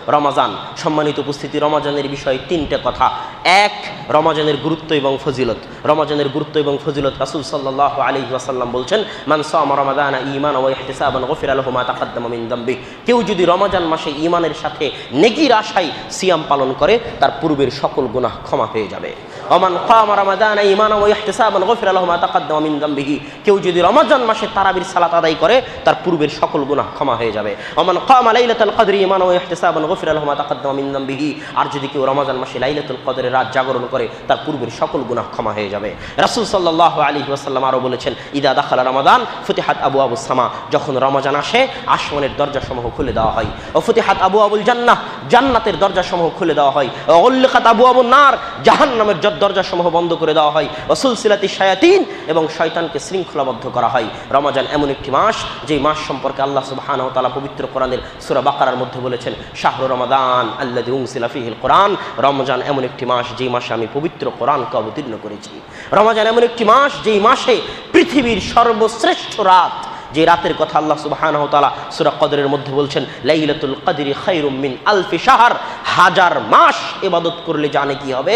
রমাজান। সম্মানিত উপস্থিতি, রমাজানের বিষয়ে তিনটে কথা। এক, রমাজানের গুরুত্ব এবং ফজিলত। রমাজানের গুরুত্ব এবং ফজিলত রাসূল সাল্লাল্লাহু আলাইহি ওয়াসাল্লাম বলছেন, মান সামা রমাদানা ঈমানান ওয়া ইহতিসাবান গুফিরা লাহু মা তাকাদ্দামা মিন যামবি। কেউ যদি রমাজান মাসে ঈমানের সাথে নেকির আশায় সিয়াম পালন করে, তার পূর্বের সকল গুনাহ ক্ষমা হয়ে যাবে। ওমান কামা রমাদানা ঈমানান ওয়া ইহতিসাবান গুফিরা লাহু মা তাকাদ্দামা মিন যামবিহি। কেউ যদি রমাজান মাসে তারাবির সালাত আদায় করে, তার পূর্বের সকল গুনাহ ক্ষমা হয়ে যাবে। ওমান কামা লাইলাতুল কদরি ঈমানান ওয়া ইহতিসাবান গুফিরা লাহু মা তাকাদ্দামা মিন যামবিহি। আর যদি কেউ রমাজান মাসে লাইলাতুল কদরের রাত জাগরণ করে, তার পূর্বের সকল গুনাহ ক্ষমা হয়ে যাবে। রাসূল সাল্লাল্লাহু আলাইহি ওয়াসাল্লাম আরো বলেছেন, ইদা দাখালা রমাদান ফুতিহাত আবওয়াবুস সামা। যখন রমাজান আসে, আসমানের দরজাসমূহ খুলে দেওয়া হয়। ও ফুতিহাত আবওয়াবুল জান্নাহ, জান্নাতের দরজাসমূহ খুলে দেওয়া হয়। ও উল্লিকাত আবওয়াবুন নার, জাহান্নামের দরজাসমূহ বন্ধ করে দেওয়া হয়। ও সুলসিলাতিশ শায়াতিন, এবং শয়তানকে শৃঙ্খলাবদ্ধ করা হয়। রমাজান এমন একটি মাস, যে মাস সম্পর্কে আল্লাহ সুবহানাহু ওয়া তাআলা পবিত্র কোরআনের সূরা বাকারার মধ্যে বলেছেন, শাহরু রমাদান আল্লাযী উনজিলা ফীহিল কোরআন। রমজান এমন একটি মাস, যেই মাসে আমি পবিত্র কোরআনকে অবতীর্ণ করেছি। রমাজান এমন একটি মাস, যেই মাসে পৃথিবীর সর্বশ্রেষ্ঠ রাত, যে রাতের কথা আল্লাহ সুবহানাহু ওয়া তাআলা সূরা কদরের মধ্যে বলছেন, লাইলাতুল কদরি খায়রুম মিন আলফি শাহর। হাজার মাস ইবাদত করলে জানে কি হবে,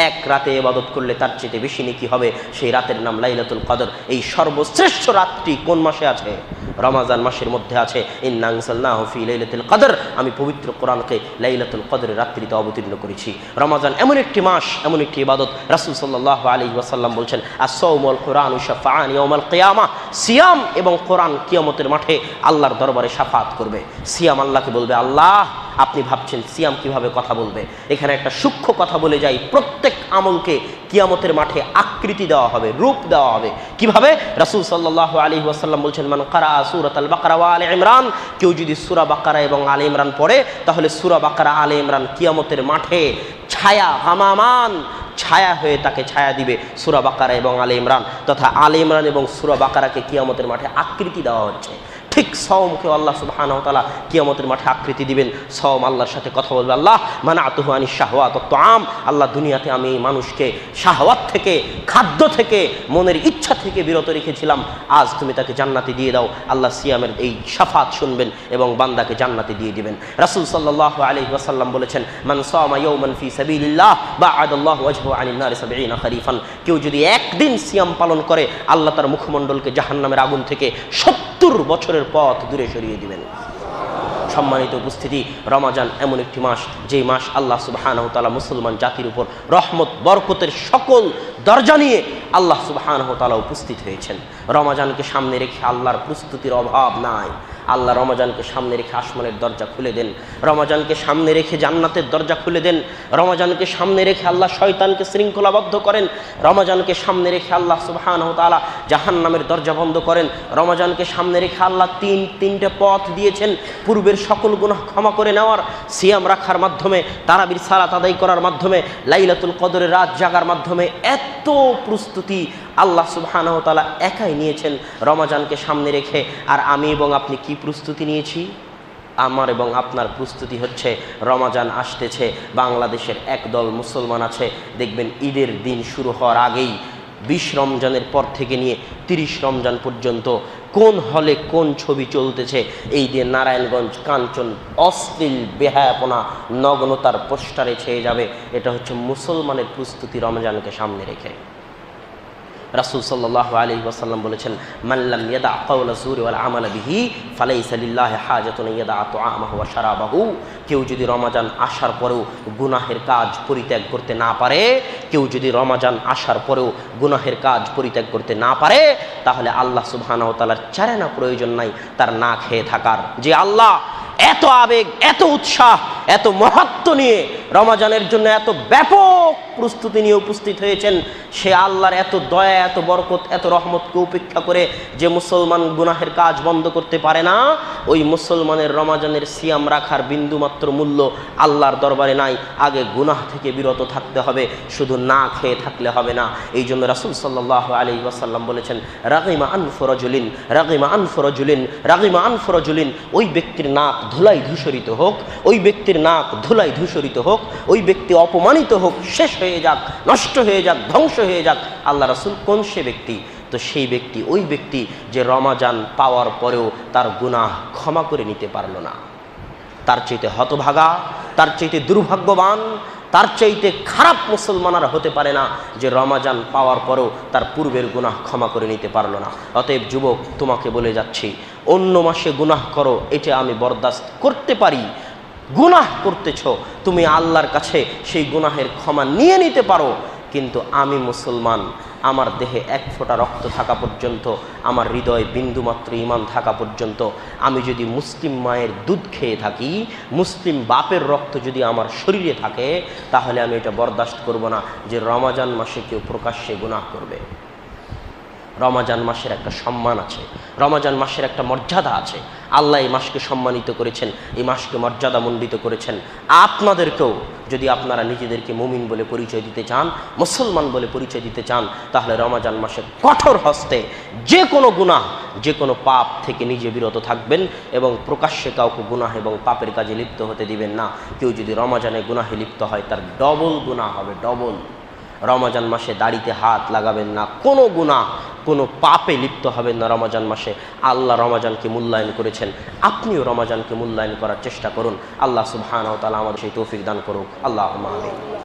এক রাতে ইবাদত করলে তার চেয়ে বেশি নেকি হবে। সেই রাতের নাম লাইলাতুল কদর। এই সর্বশ্রেষ্ঠ রাতটি কোন মাসে আছে? রমাজান মাসের মধ্যে আছে। ইন্না আনজালনাহু ফি লাইলাতুল কদর। আমি পবিত্র কোরআনকে লাইলাতুল কদরের রাত্রিতে অবতীর্ণ করেছি। রমাজান এমন একটি মাস, এমন একটি ইবাদত, রাসূল সাল্লাল্লাহু আলাইহি ওয়াসাল্লাম বলছেন, আস-সাওমু ওয়াল কুরআনু শাফাআন ইয়াউমাল কিয়ামাহ। সিয়াম এবং কোরআন কিয়ামতের মাঠে আল্লাহর দরবারে শাফাআত করবে। সিয়াম আল্লাহকে বলবে, আল্লাহ, আপনি ভাবছেন সিয়াম কিভাবে কথা বলবে? এখানে একটা সূক্ষ্ম কথা বলে যাই, প্রত্যেক আমলকে কিয়ামতের মাঠে আকৃতি দেওয়া হবে, রূপ দেওয়া হবে। কিভাবে? রাসূল সাল্লাল্লাহু আলাইহি ওয়াসাল্লাম বলছেন, মান কারা সূরাতুল বাকারা ওয়া আলে ইমরান। কেউ যদি সূরা বাকারা এবং আলে ইমরান পড়ে, তাহলে সূরা বাকারা আলে ইমরান কিয়ামতের মাঠে ছায়া, হামামান, ছায়া হয়ে তাকে ছায়া দিবে। সূরা বাকারা এবং আলে ইমরান তথা আলে ইমরান এবং সূরা বাকারাকে কিয়ামতের মাঠে আকৃতি দেওয়া হচ্ছে। ঠিক সওমকে আল্লাহ সুবহানাহু ওয়া তাআলা কিয়ামতের মাঠে আকৃতি দিবেন। সওম আল্লাহর সাথে কথা বলবে, আল্লাহ মানাতুহু আনিশ শাহওয়াত ওয়াত তাআম। আল্লাহ, দুনিয়াতে আমি এই মানুষকে শাহওয়াত থেকে, খাদ্য থেকে, মনের ইচ্ছা থেকে বিরত রেখেছিলাম, আজ তুমি তাকে জান্নাতে দিয়ে দাও। আল্লাহ সিয়ামের এই শাফাত শুনবেন এবং বান্দাকে জান্নাতে দিয়ে দিবেন। রাসূল সাল্লাল্লাহু আলাইহি ওয়াসাল্লাম বলেছেন, মান সামা ইয়াওমান ফি সাবিলিল্লাহ বা'আদাল্লাহু ওয়াজহু আনিন নারি ৭০ খরিফান। কেউ যদি একদিন সিয়াম পালন করে, আল্লাহ তার মুখমণ্ডলকে জাহান্নামের আগুন থেকে ৭০ বছরের পথ দূরে সরিয়ে দিবেন। সম্মানিত উপস্থিতি, রমাজান এমন একটি মাস, যে মাস আল্লাহ সুবহানাহু ওয়া তাআলা মুসলমান জাতির উপর রহমত বরকতের সকল দরজা নিয়ে আল্লাহ সুবহানাহু ওয়া তাআলা উপস্থিত হয়েছেন। রমাজানকে সামনে রেখে আল্লাহর প্রস্তুতির অভাব নাই। আল্লাহ রমাজানকে সামনে রেখে আসমানের দরজা খুলে দেন, রমাজানকে সামনে রেখে জান্নাতের দরজা খুলে দেন, রমাজানকে সামনে রেখে আল্লাহ শয়তানকে শৃঙ্খলাবদ্ধ করেন, রমাজানকে সামনে রেখে আল্লাহ সুবহানাহু ওয়া তাআলা জাহান্নামের দরজা বন্ধ করেন। রমাজানকে সামনে রেখে আল্লাহ তিনটে পথ দিয়েছেন পূর্বের সকল গুনাহ ক্ষমা করে নেওয়ার। সিয়াম রাখার মাধ্যমে, তারাবির সালাত আদায় করার মাধ্যমে, লাইলাতুল কদরের রাত জাগার মাধ্যমে এত প্রস্তুতি আল্লাহ সুবহানাহু ওয়া তাআলা একাই নিয়েছেন রমাজানকে সামনে রেখে। আর আমি এবং আপনি কি প্রস্তুতি নিয়েছি? আমার এবং আপনার প্রস্তুতি হচ্ছে, রমাজান আসতেছে, বাংলাদেশের একদল মুসলমান আছে, দেখবেন ঈদের দিন শুরু হওয়ার আগেই ২০ রমজানের পর থেকে নিয়ে ৩০ রমজান পর্যন্ত কোন হলে কোন ছবি চলতেছে, এই দিয়ে নারায়ণগঞ্জ, কাঞ্চন, অশ্লীল বেহায়াপনা, নগ্নতার পোস্টারে ছেয়ে যাবে। এটা হচ্ছে মুসলমানের প্রস্তুতি রমজানকে সামনে রেখে। রাসূল সাল্লাল্লাহু আলাইহি ওয়াসাল্লাম বলেছেন, মান লাম ইয়াদা কাওলা যুরি ওয়াল আমালা বিহি ফালাইসা লিল্লাহি হাজাতুন ইয়াদা তুআমাহু ওয়া শারাবাহু। কেউ যদি রমাজান আসার পরেও গুনাহের কাজ পরিত্যাগ করতে না পারে, কেউ যদি রমাজান আসার পরেও গুনাহের কাজ পরিত্যাগ করতে না পারে, তাহলে আল্লাহ সুবহানাহু ওয়া তাআলার চারেনা প্রয়োজন নাই তার না খেয়ে থাকার। যে আল্লাহ এত আবেগ, এত উৎসাহ, এত মহত্ব নিয়ে রমাজানের জন্য এত ব্যাপক প্রস্তুতি নিয়ে উপস্থিত হয়েছেন, সে আল্লাহর এত দয়া, এত বরকত, এত রহমতকে উপেক্ষা করে যে মুসলমান গুনাহের কাজ বন্ধ করতে পারে না, ওই মুসলমানের রমাজানের সিয়াম রাখার বিন্দুমাত্র মূল্য আল্লাহর দরবারে নাই। আগে গুনাহ থেকে বিরত থাকতে হবে, শুধু না খেয়ে থাকলে হবে না। এই জন্য রাসূল সাল্লাল্লাহু আলাইহি ওয়াসাল্লাম বলেছেন, রাগিমা আনফু রাজুলিন, রাগিমা আনফু রাজুলিন, রাগিমা আনফু রাজুলিন। ওই ব্যক্তির নাক ধুলায় ধূসরিত হোক, ওই ব্যক্তির নাক ধুলায় ধূসরিত হোক, ওই ব্যক্তি অপমানিত হোক, শেষ হয়ে যাক, নষ্ট হয়ে যাক, ধ্বংস হয়ে যাক। আল্লাহ রাসূল কোন সে ব্যক্তি? তো সেই ব্যক্তি ওই ব্যক্তি যে রমাজান পাওয়ার পরেও তার গুনাহ ক্ষমা করে নিতে পারল না। তার চাইতে হতভাগা, তার চাইতে দুর্ভাগ্যবান, তার চাইতে খারাপ মুসলমান আর হতে পারে না যে রমাজান পাওয়ার পরও তার পূর্বের গুনাহ ক্ষমা করে নিতে পারলো না। অতএব যুবক, তোমাকে বলে যাচ্ছি, অন্য মাসে গুনাহ করো, এটা আমি বরদাস্ত করতে পারি। গুনাহ করতেছ, তুমি আল্লাহর কাছে সেই গুনাহের ক্ষমা নিয়ে নিতে পারো, কিন্তু আমি মুসলমান, আমার দেহে এক ফোঁটা রক্ত থাকা পর্যন্ত, আমার হৃদয়ে বিন্দুমাত্র ঈমান থাকা পর্যন্ত, আমি যদি মুসলিম মায়ের দুধ খেয়ে থাকি, মুসলিম বাপের রক্ত যদি আমার শরীরে থাকে, তাহলে আমি এটা বরদাস্ত করব না যে রমাজান মাসে কেউ প্রকাশ্যে গুনাহ করবে। রমাজান মাসের একটা সম্মান আছে, রমাজান মাসের একটা মর্যাদা আছে। আল্লাহ এই মাসকে সম্মানিত করেছেন, এই মাসকে মর্যাদামণ্ডিত করেছেন। আপনাদেরকেও যদি আপনারা নিজেদেরকে মুমিন বলে পরিচয় দিতে চান, মুসলমান বলে পরিচয় দিতে চান, তাহলে রমাজান মাসে কঠোর হস্তে যে কোনো গুনাহ, যে কোনো পাপ থেকে নিজে বিরত থাকবেন এবং প্রকাশ্যে কাউকে গুনাহ এবং পাপের কাজে লিপ্ত হতে দিবেন না। কেউ যদি রমাজানে গুনাহে লিপ্ত হয়, তার ডবল গুনাহ হবে, ডবল। রমাজান মাসে দাড়িতে হাত লাগাবেন না, কোনো গুনাহ, কোনো পাপে লিপ্ত হবেন না রমাজান মাসে। আল্লাহ রমাজানকে মূল্যায়ন করেছেন, আপনিও রমাজানকে মূল্যায়ন করার চেষ্টা করুন। আল্লাহ সুবহানাহু ওয়া তাআলা আমাদের সেই তৌফিক দান করুক। আল্লাহুম্মা আমিন।